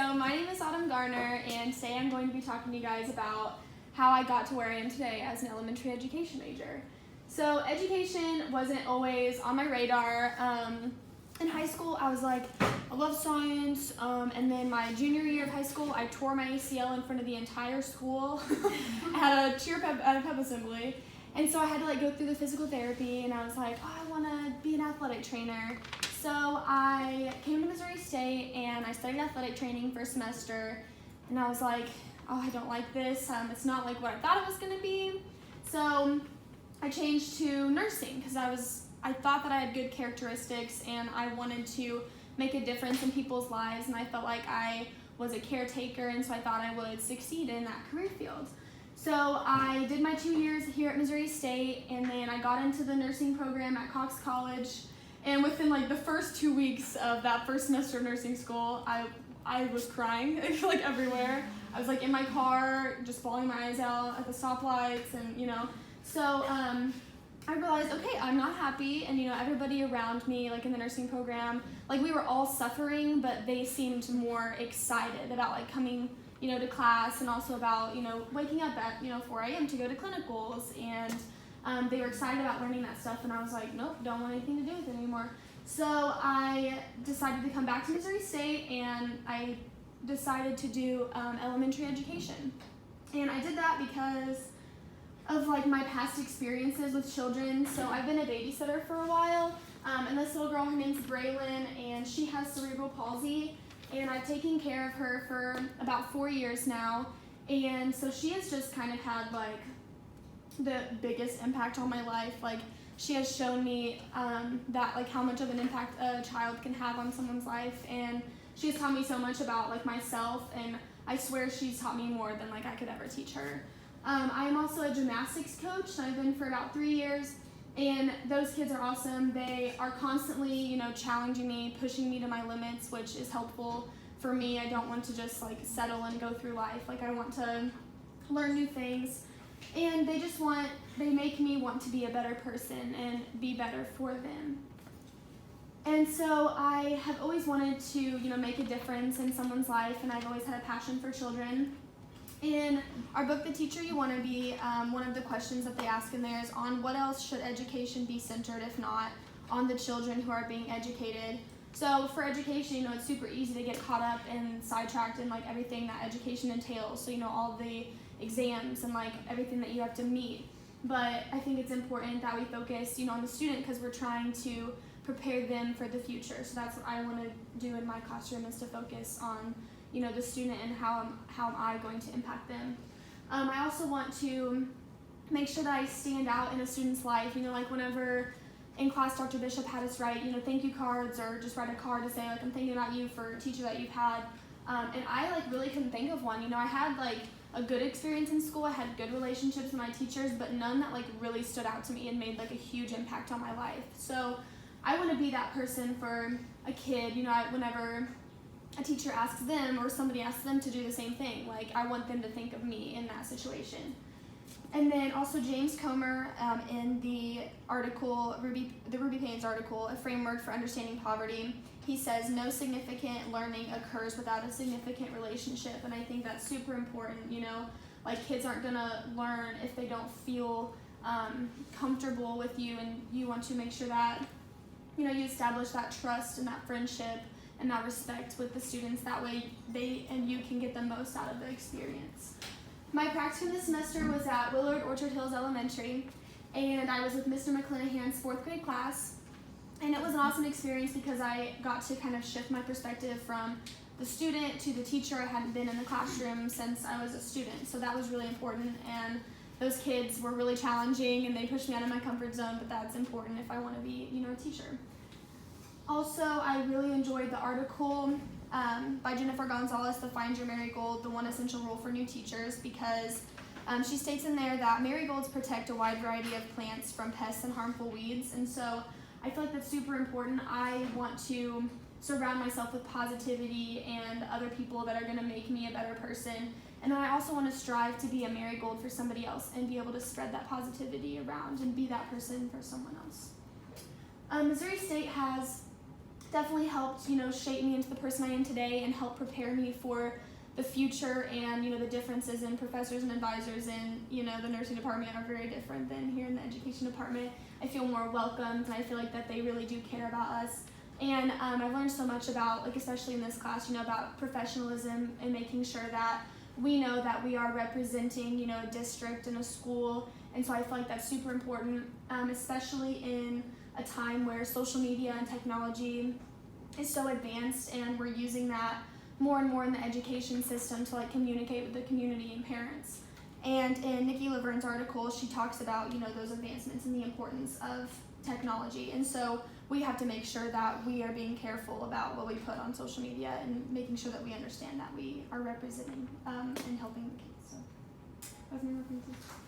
So my name is Autumn Garner, and today I'm going to be talking to you guys about how I got to where I am today as an elementary education major. So education wasn't always on my radar. In high school, I was like, I love science, and then my junior year of high school, I tore my ACL in front of the entire school. I had a cheer pep at a pep assembly, and so I had to go through the physical therapy, and I was like, oh, I want to be an athletic trainer. So I came to Missouri State, and I studied athletic training for a semester, and I was like, oh, I don't like this. It's not like what I thought it was going to be. So I changed to nursing because I thought that I had good characteristics, and I wanted to make a difference in people's lives, and I felt like I was a caretaker, and so I thought I would succeed in that career field. So I did my 2 years here at Missouri State, and then I got into the nursing program at Cox College. And within the first 2 weeks of that first semester of nursing school, I was crying everywhere. I was in my car, just bawling my eyes out at the stoplights, and So I realized, okay, I'm not happy, and everybody around me, in the nursing program, we were all suffering, but they seemed more excited about coming, to class, and also about waking up at 4 a.m. to go to clinicals, and they were excited about learning that stuff, and I was like, nope, don't want anything to do with it anymore. So I decided to come back to Missouri State, and I decided to do elementary education. And I did that because of my past experiences with children. So I've been a babysitter for a while, and this little girl, her name's Braylon, and she has cerebral palsy, and I've taken care of her for about 4 years now, and so she has just kind of had the biggest impact on my life. She has shown me that how much of an impact a child can have on someone's life, and she has taught me so much about myself, and I swear she's taught me more than I could ever teach her. I am also a gymnastics coach. I've been for about 3 years, and those kids are awesome. They are constantly challenging me, pushing me to my limits, which is helpful for me. I don't want to just settle and go through life. I want to learn new things. And they make me want to be a better person and be better for them. And so I have always wanted to, make a difference in someone's life, and I've always had a passion for children. In our book, The Teacher You Want to Be, one of the questions that they ask in there is on what else should education be centered if not on the children who are being educated. So for education, it's super easy to get caught up and sidetracked in everything that education entails. So all the exams and everything that you have to meet. But I think it's important that we focus on the student because we're trying to prepare them for the future. So that's what I want to do in my classroom, is to focus on the student and how am I going to impact them. I also want to make sure that I stand out in a student's life. Whenever in class Dr. Bishop had us write thank you cards, or just write a card to say I'm thinking about you for a teacher that you've had. And I really couldn't think of one. I had a good experience in school. I had good relationships with my teachers, but none that really stood out to me and made a huge impact on my life. So I want to be that person for a kid. Whenever a teacher asks them or somebody asks them to do the same thing, I want them to think of me in that situation. And then also James Comer, in the article, the Ruby Payne's article, A Framework for Understanding Poverty, he says no significant learning occurs without a significant relationship, and I think that's super important. Kids aren't gonna learn if they don't feel comfortable with you, and you want to make sure that you establish that trust and that friendship and that respect with the students. That way they and you can get the most out of the experience. My practicum this semester was at Willard Orchard Hills Elementary, and I was with Mr. McClanahan's 4th grade class. And it was an awesome experience because I got to kind of shift my perspective from the student to the teacher. I hadn't been in the classroom since I was a student, so that was really important. And those kids were really challenging, and they pushed me out of my comfort zone, but that's important if I want to be, a teacher. Also, I really enjoyed the article by Jennifer Gonzalez, The Find Your Marigold, The One Essential Rule for New Teachers, because she states in there that marigolds protect a wide variety of plants from pests and harmful weeds, and so I feel that's super important. I want to surround myself with positivity and other people that are going to make me a better person. And then I also want to strive to be a marigold for somebody else and be able to spread that positivity around and be that person for someone else. Missouri State has definitely helped, shape me into the person I am today and help prepare me for the future. And, the differences in professors and advisors in, the nursing department are very different than here in the education department. I feel more welcomed, and I feel like that they really do care about us. And I've learned so much about, like, especially in this class, about professionalism and making sure that we know that we are representing, a district and a school. And so I feel like that's super important, especially in a time where social media and technology is so advanced, and we're using that more and more in the education system to like communicate with the community and parents. And in Nikki Laverne's article, she talks about, those advancements and the importance of technology. And so we have to make sure that we are being careful about what we put on social media and making sure that we understand that we are representing and helping the kids. So that was my references.